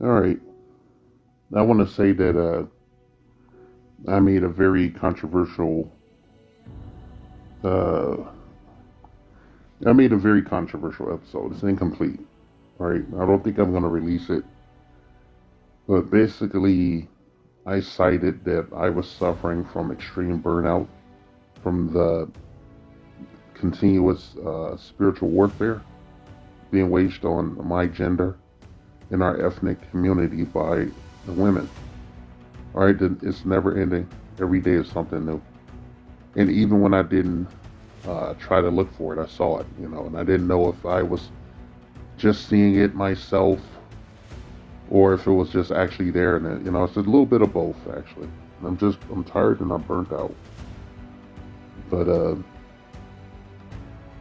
All right. I want to say that I made a very controversial. Uh, I made a very controversial episode. It's incomplete. All right. I don't think I'm going to release it. But basically, I cited that I was suffering from extreme burnout from the continuous spiritual warfare being waged on my gender in our ethnic community by the women. All right, it's never ending. Every day is something new. And even when I didn't try to look for it, I saw it, and I didn't know if I was just seeing it myself or if it was just actually there. And it's a little bit of both actually. I'm tired and I'm burnt out. But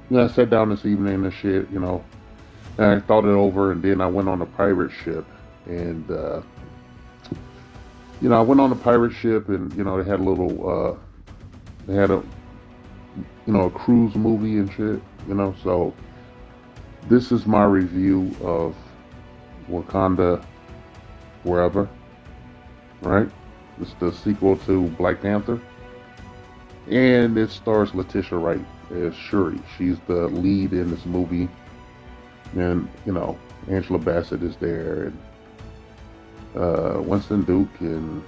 yeah, I sat down this evening and shit, and I thought it over, and then I went on a pirate ship, and I went on a pirate ship, and they had a little, they had a cruise movie and shit, So this is my review of Wakanda Forever, right? It's the sequel to Black Panther, and it stars Letitia Wright as Shuri. She's the lead in this movie, and Angela Bassett is there, and Winston Duke and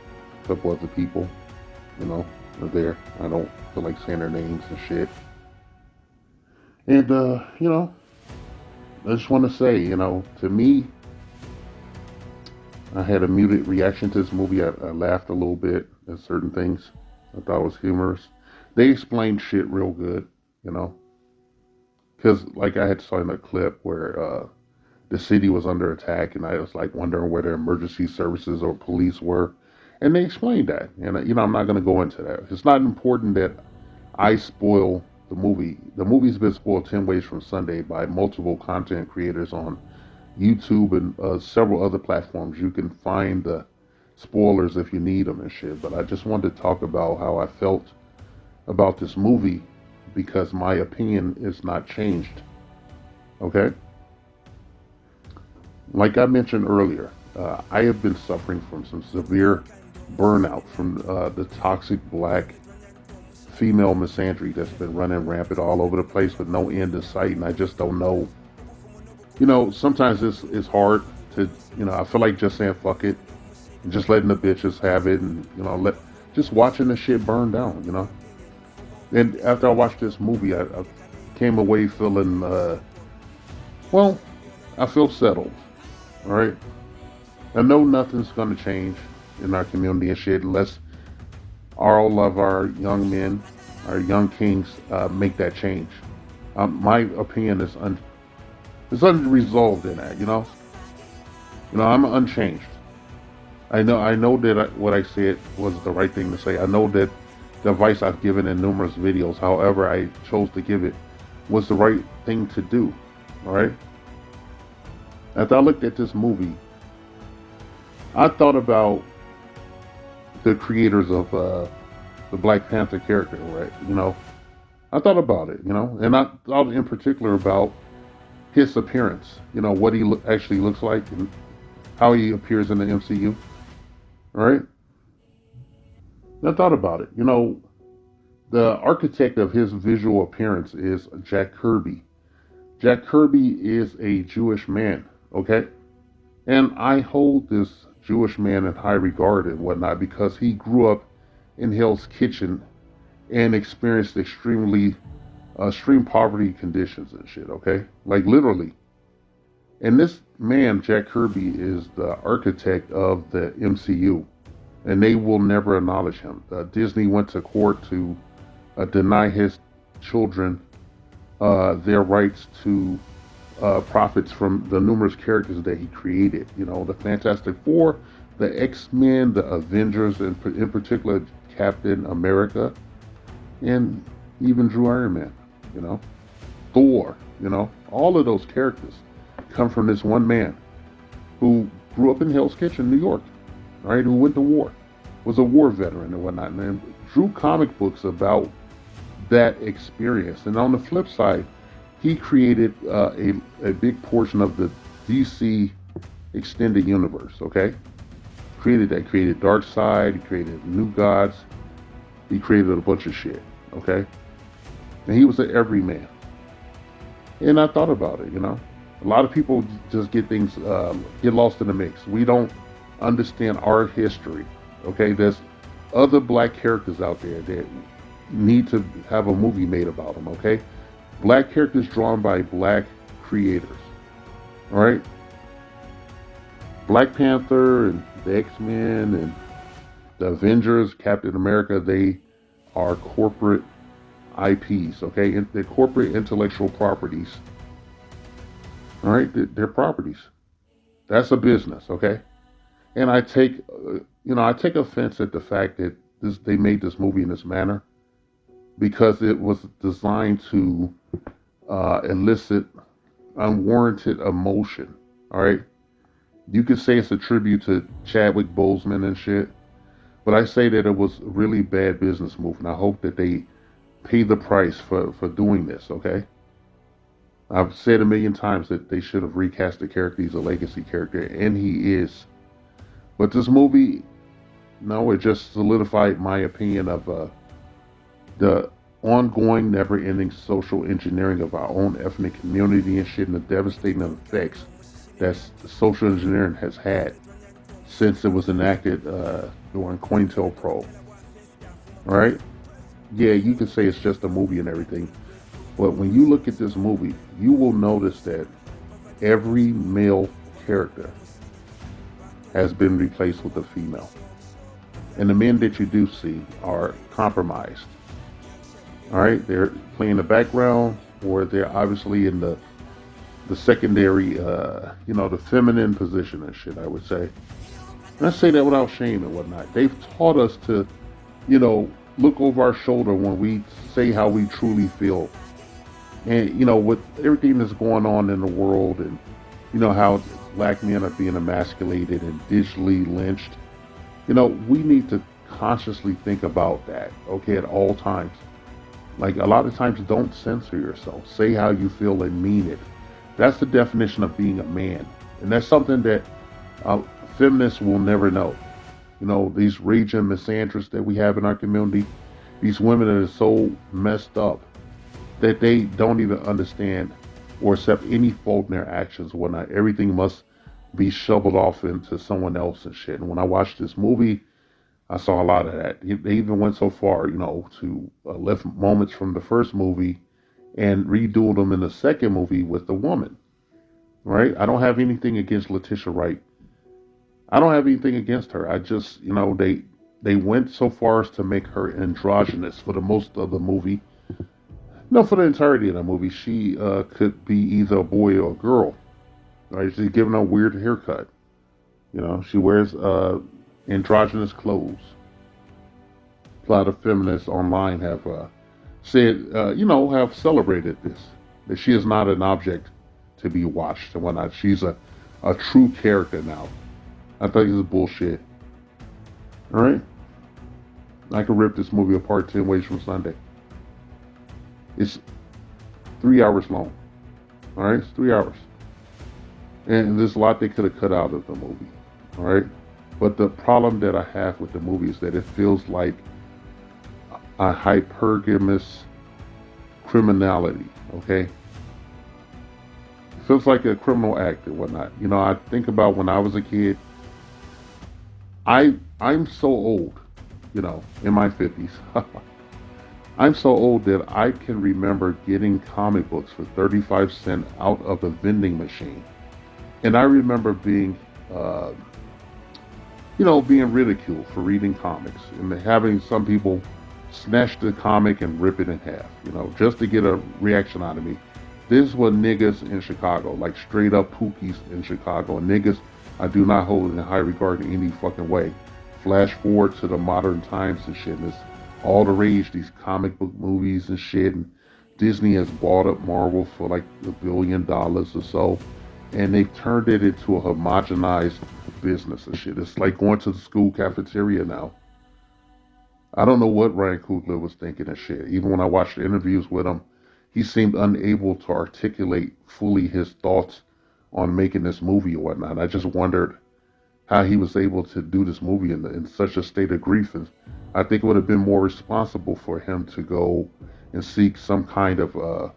a couple other people, are there. I don't feel like saying their names and shit. And I just want to say, to me, I had a muted reaction to this movie. I laughed a little bit at certain things. I thought it was humorous. They explained shit real good, you know, because like I had saw in a clip where the city was under attack, and I was like wondering where the emergency services or police were, and they explained that. And I'm not going to go into that. It's not important that I spoil the movie. The movie's been spoiled 10 ways from Sunday by multiple content creators on YouTube and several other platforms. You can find the spoilers if you need them and shit. But I just wanted to talk about how I felt about this movie because my opinion is not changed. Okay? Like I mentioned earlier, I have been suffering from some severe burnout from the toxic black female misandry that's been running rampant all over the place with no end in sight, and I just don't know. Sometimes it's hard to, I feel like just saying fuck it and just letting the bitches have it, and let just watching the shit burn down. And after I watched this movie, I came away feeling, well, I feel settled. All right, I know nothing's gonna change in our community and shit unless all of our young men, our young kings, make that change. My opinion is unresolved in that. I'm unchanged. I know that what I said was the right thing to say. I know that the advice I've given in numerous videos, however I chose to give it, was the right thing to do. All right. After I looked at this movie, I thought about the creators of the Black Panther character, right? I thought about it, and I thought in particular about his appearance, what he actually looks like and how he appears in the MCU, right? And I thought about it. The architect of his visual appearance is Jack Kirby. Jack Kirby is a Jewish man, okay? And I hold this Jewish man in high regard and whatnot because he grew up in Hell's Kitchen and experienced extreme poverty conditions and shit, okay? Like literally. And this man, Jack Kirby, is the architect of the MCU, and they will never acknowledge him. Disney went to court to deny his children their rights to profits from the numerous characters that he created. The Fantastic Four, the X-Men, the Avengers, and in particular Captain America, and even Drew Iron Man. You know, Thor. All of those characters come from this one man who grew up in Hell's Kitchen, New York, right? Who went to war, was a war veteran and whatnot, and drew comic books about that experience. And on the flip side, he created a big portion of the DC extended universe. Okay, created that. Created Dark Side. He created New Gods. He created a bunch of shit. Okay, and he was an everyman. And I thought about it. A lot of people just get things get lost in the mix. We don't understand our history. Okay, there's other black characters out there that need to have a movie made about them. Okay, black characters drawn by black creators. All right, Black Panther and the X-Men and the Avengers, Captain America, they are corporate IPs. Okay, they're corporate intellectual properties. All right, they're properties. That's a business. Okay, and I take offense at the fact that they made this movie in this manner because it was designed to elicit unwarranted emotion. All right, you could say it's a tribute to Chadwick Boseman and shit, but I say that it was a really bad business move, and I hope that they pay the price for doing this. Okay, I've said a million times that they should have recast the character. He's a legacy character, and he is. But this movie, no, it just solidified my opinion of the ongoing, never-ending social engineering of our own ethnic community and shit, and the devastating effects that social engineering has had since it was enacted during COINTELPRO. All right? Yeah, you can say it's just a movie and everything, but when you look at this movie, you will notice that every male character has been replaced with a female. And the men that you do see are compromised. All right, they're playing the background, or they're obviously in the secondary, the feminine position and shit. I would say, and I say that without shame and whatnot. They've taught us to, you know, look over our shoulder when we say how we truly feel, and with everything that's going on in the world, and how black men are being emasculated and digitally lynched. We need to consciously think about that. Okay, at all times. Like a lot of times, don't censor yourself. Say how you feel and mean it. That's the definition of being a man, and that's something that uh, feminists will never know. These raging misandrists that we have in our community, these women that are so messed up that they don't even understand or accept any fault in their actions or whatnot. Everything must be shoveled off into someone else and shit. And when I watched this movie, I saw a lot of that. They even went so far, to lift moments from the first movie and redo them in the second movie with the woman. Right? I don't have anything against Letitia Wright. I don't have anything against her. I just, they went so far as to make her androgynous for the most of the movie. No, for the entirety of the movie, she could be either a boy or a girl. Right? She's given a weird haircut. She wears androgynous clothes. A lot of feminists online have said, have celebrated this. That she is not an object to be watched and whatnot. She's a true character now. I think this is bullshit. All right? I could rip this movie apart 10 ways from Sunday. It's 3 hours long. All right? It's 3 hours. And there's a lot they could have cut out of the movie. All right? But the problem that I have with the movie is that it feels like a hypergamous criminality. Okay? It feels like a criminal act and whatnot. I think about when I was a kid. I'm so old, in my 50s. I'm so old that I can remember getting comic books for 35 cents out of a vending machine. And I remember uh, being ridiculed for reading comics and having some people snatch the comic and rip it in half, just to get a reaction out of me. This was niggas in Chicago, like straight up pookies in Chicago. And niggas I do not hold in high regard in any fucking way. Flash forward to the modern times and shit, and it's all the rage, these comic book movies and shit. And Disney has bought up Marvel for like $1 billion or so, and they've turned it into a homogenized business and shit. It's like going to the school cafeteria now. I don't know what Ryan Coogler was thinking and shit. Even when I watched the interviews with him, he seemed unable to articulate fully his thoughts on making this movie or whatnot. I just wondered how he was able to do this movie in such a state of grief. And I think it would have been more responsible for him to go and seek some kind of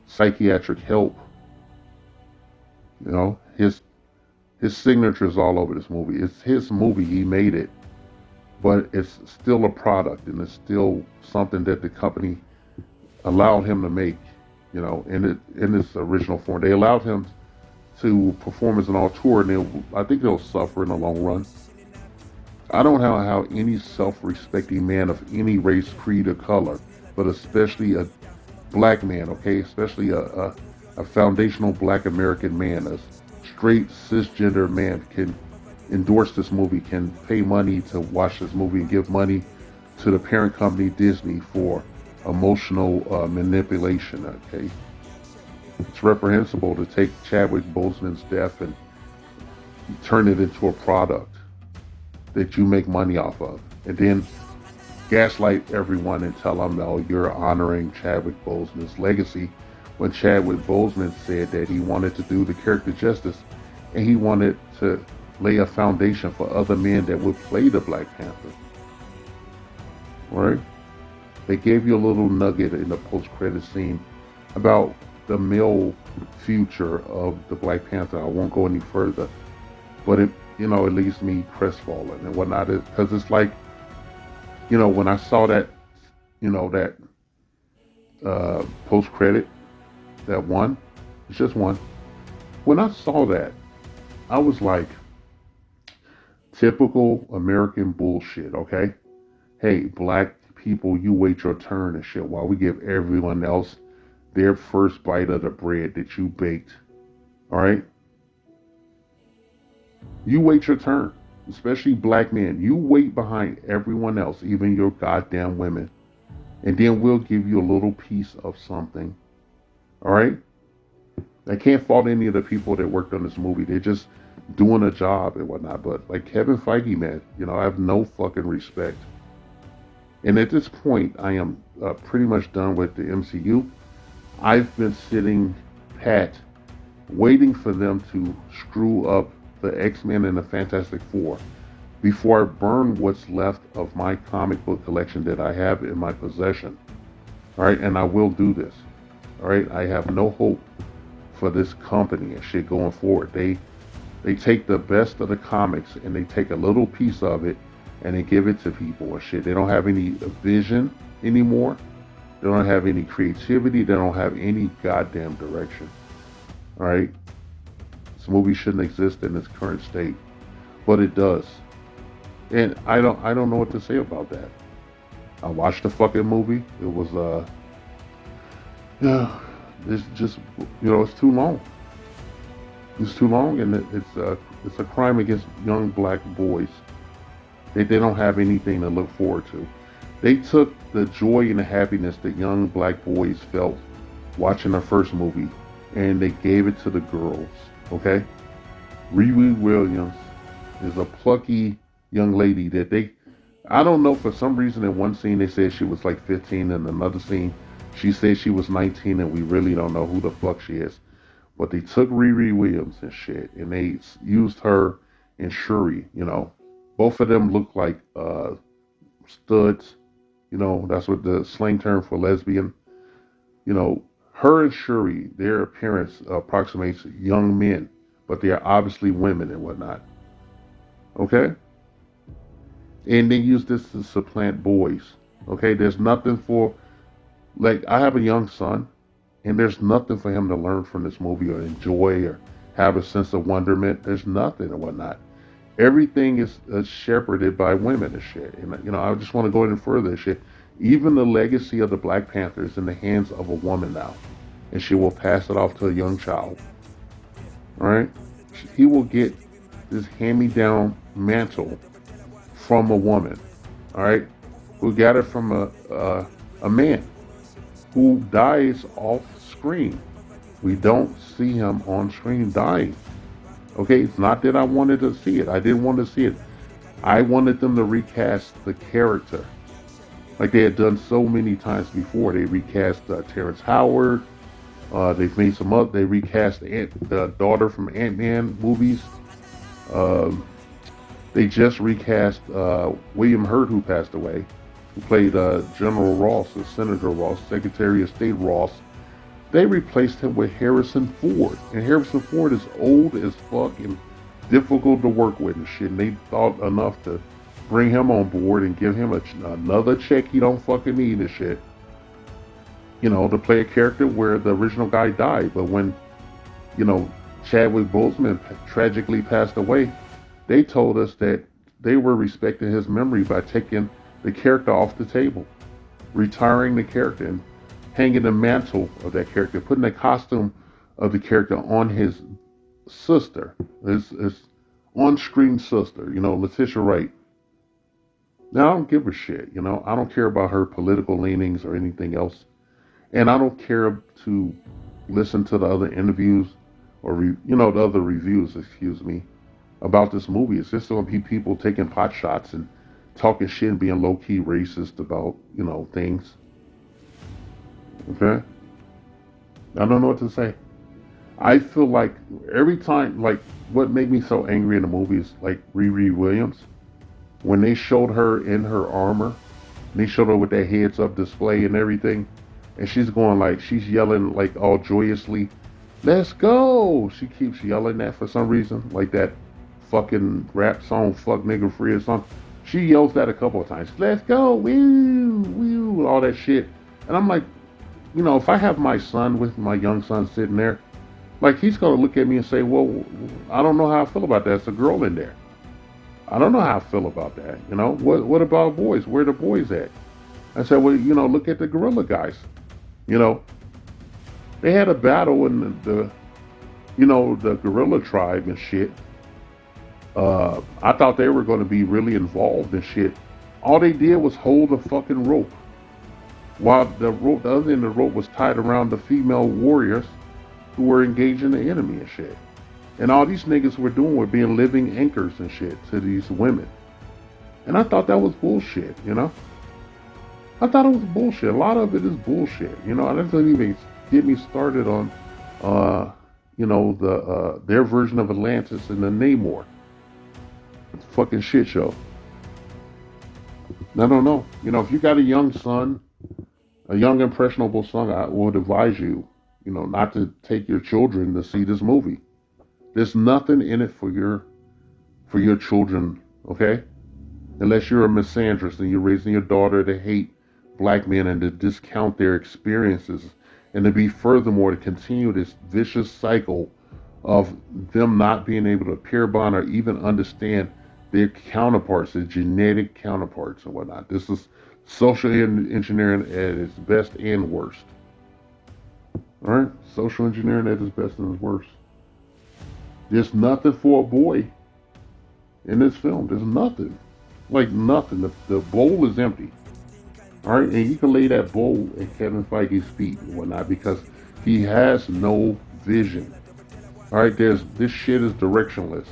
psychiatric help. You know, his signature is all over this movie. It's his movie. He made it, but it's still a product, and it's still something that the company allowed him to make. You know, in its original form, they allowed him to perform as an auteur, and I think they'll suffer in the long run. I don't know how any self-respecting man of any race, creed, or color, but especially a black man, okay, especially a foundational black American man, a straight cisgender man can endorse this movie, can pay money to watch this movie and give money to the parent company Disney for emotional manipulation, okay? It's reprehensible to take Chadwick Boseman's death and turn it into a product that you make money off of, and then gaslight everyone and tell them, "Oh, you're honoring Chadwick Boseman's legacy," when Chadwick Boseman said that he wanted to do the character justice and he wanted to lay a foundation for other men that would play the Black Panther. Right? They gave you a little nugget in the post-credit scene about the male future of the Black Panther. I won't go any further, but it leaves me crestfallen and whatnot, because it's like, when I saw that, that post credit, that one, it's just one. When I saw that, I was like, typical American bullshit. Okay, hey, black people, you wait your turn and shit while we give everyone else their first bite of the bread that you baked. All right, you wait your turn. Especially black men, you wait behind everyone else, even your goddamn women, and then we'll give you a little piece of something. All right? I can't fault any of the people that worked on this movie. They're just doing a job and whatnot. But like Kevin Feige, man, I have no fucking respect. And at this point, I am pretty much done with the MCU. I've been sitting pat, waiting for them to screw up the X-Men and the Fantastic Four before I burn what's left of my comic book collection that I have in my possession. All right, and I will do this. All right, I have no hope for this company and shit going forward. They take the best of the comics and they take a little piece of it and they give it to people and shit. They don't have any vision anymore. They don't have any creativity. They don't have any goddamn direction. All right, this movie shouldn't exist in its current state, but it does. And I don't know what to say about that. I watched the fucking movie. It was yeah, it's just it's too long. It's too long, and it's a crime against young black boys. They don't have anything to look forward to. They took the joy and the happiness that young black boys felt watching the first movie, and they gave it to the girls. Okay, Riri Williams is a plucky young lady that I don't know, for some reason in one scene they said she was like 15, in another scene she said she was 19, and we really don't know who the fuck she is. But they took Riri Williams and shit, and they used her and Shuri. Both of them look like studs. That's what the slang term for lesbian. Her and Shuri, their appearance approximates young men, but they are obviously women and whatnot. Okay? And they use this to supplant boys. Okay? There's nothing for, like, I have a young son, and there's nothing for him to learn from this movie or enjoy or have a sense of wonderment. There's nothing and whatnot. Everything is shepherded by women and shit. And, I just want to go even further and shit. Even the legacy of the Black Panther is in the hands of a woman now. And she will pass it off to a young child. Alright? He will get this hand-me-down mantle from a woman. Alright? Who got it from a man who dies off screen. We don't see him on screen dying. Okay, it's not that I wanted to see it. I didn't want to see it. I wanted them to recast the character like they had done so many times before. They recast Terrence Howard. They've made some up. They recast the daughter from Ant-Man movies. Um, they just recast William Hurt, who passed away, who played General Ross, Senator Ross, Secretary of State Ross. They replaced him with Harrison Ford, and Harrison Ford is old as fuck and difficult to work with and shit. And they thought enough to bring him on board and give him another check he don't fucking need and shit. To play a character where the original guy died. But when you know Chadwick Boseman tragically passed away, they told us that they were respecting his memory by taking the character off the table, retiring the character, and hanging the mantle of that character, putting the costume of the character on his sister, his on-screen sister, Letitia Wright. Now, I don't give a shit, I don't care about her political leanings or anything else. And I don't care to listen to the other interviews or, the other reviews, excuse me, about this movie. It's just going to be people taking pot shots and talking shit and being low-key racist about, things. Okay? I don't know what to say. I feel like every time, like, what made me so angry in the movie is, like, Riri Williams. When they showed her in her armor, and they showed her with that heads-up display and everything, and she's going, like, she's yelling, like, all joyously, let's go! She keeps yelling that for some reason, like that fucking rap song, Fuck Nigga Free or something. She yells that a couple of times. Let's go! Woo! Woo! All that shit. And I'm like, if I have my son with my young son sitting there, like, he's going to look at me and say, well, I don't know how I feel about that. It's a girl in there. I don't know how I feel about that. What about boys? Where are the boys at? I said, well, look at the gorilla guys. You know, they had a battle in the gorilla tribe and shit. I thought they were going to be really involved and shit. All they did was hold a fucking rope, while the other end of the rope was tied around the female warriors who were engaging the enemy and shit. And all these niggas were doing were being living anchors and shit to these women. And I thought that was bullshit, I thought it was bullshit. A lot of it is bullshit, And that doesn't even get me started on, their version of Atlantis and the Namor. It's a fucking shit show. I don't know. If you got a young son, a young impressionable son, I would advise you, not to take your children to see this movie. There's nothing in it for your children, okay? Unless you're a misandrist and you're raising your daughter to hate black men and to discount their experiences, and to be furthermore to continue this vicious cycle of them not being able to peer bond or even understand their counterparts, their genetic counterparts and whatnot. This is social engineering at its best and worst. All right? Social engineering at its best and its worst. There's nothing for a boy in this film. There's nothing. Like nothing. The bowl is empty. All right? And you can lay that bowl at Kevin Feige's feet and whatnot because he has no vision. All right? This shit is directionless.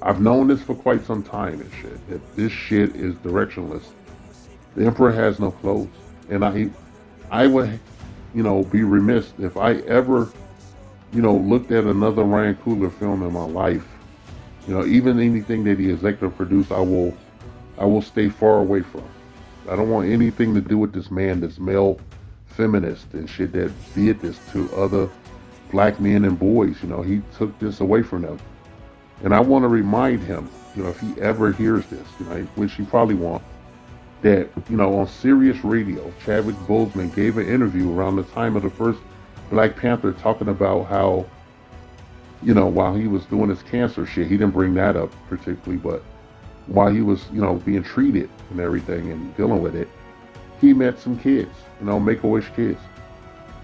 I've known this for quite some time and shit. That this shit is directionless. The Emperor has no clothes. And I would, be remiss if I ever, looked at another Ryan Coogler film in my life. Even anything that he executive produced, I will stay far away from. I don't want anything to do with this man, this male feminist and shit that did this to other black men and boys. He took this away from them. And I want to remind him, if he ever hears this, which he probably won't, that, on Sirius Radio, Chadwick Boseman gave an interview around the time of the first Black Panther talking about how, while he was doing his cancer shit, he didn't bring that up particularly, but while he was, being treated and everything and dealing with it, he met some kids, Make-A-Wish kids.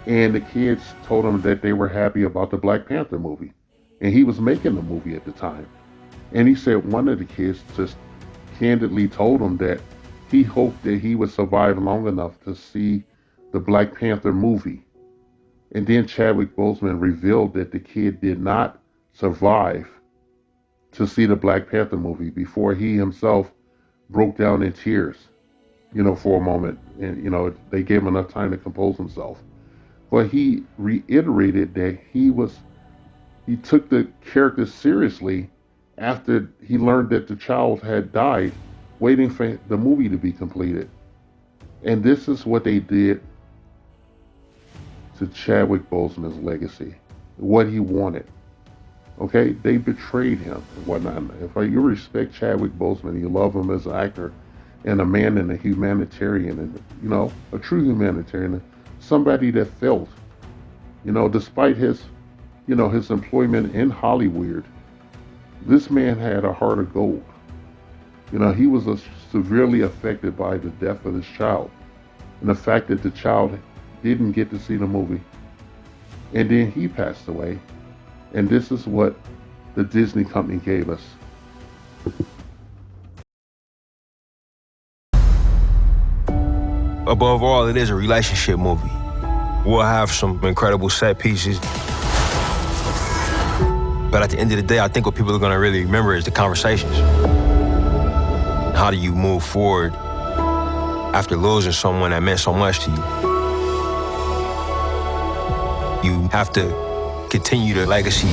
And the kids told him that they were happy about the Black Panther movie. And he was making the movie at the time. And he said one of the kids just candidly told him that he hoped that he would survive long enough to see the Black Panther movie. And then Chadwick Boseman revealed that the kid did not survive to see the Black Panther movie before he himself broke down in tears, for a moment. And, they gave him enough time to compose himself. But he reiterated that he took the character seriously after he learned that the child had died, waiting for the movie to be completed. And this is what they did to Chadwick Boseman's legacy, what he wanted. Okay, they betrayed him and whatnot. If you respect Chadwick Boseman, you love him as an actor and a man and a humanitarian, and a true humanitarian, somebody that felt, despite his employment in Hollywood, this man had a heart of gold. He was severely affected by the death of his child, and the fact that the child didn't get to see the movie, and then he passed away. And this is what the Disney company gave us. Above all, it is a relationship movie. We'll have some incredible set pieces. But at the end of the day, I think what people are gonna really remember is the conversations. How do you move forward after losing someone that meant so much to you? You have to continue the legacy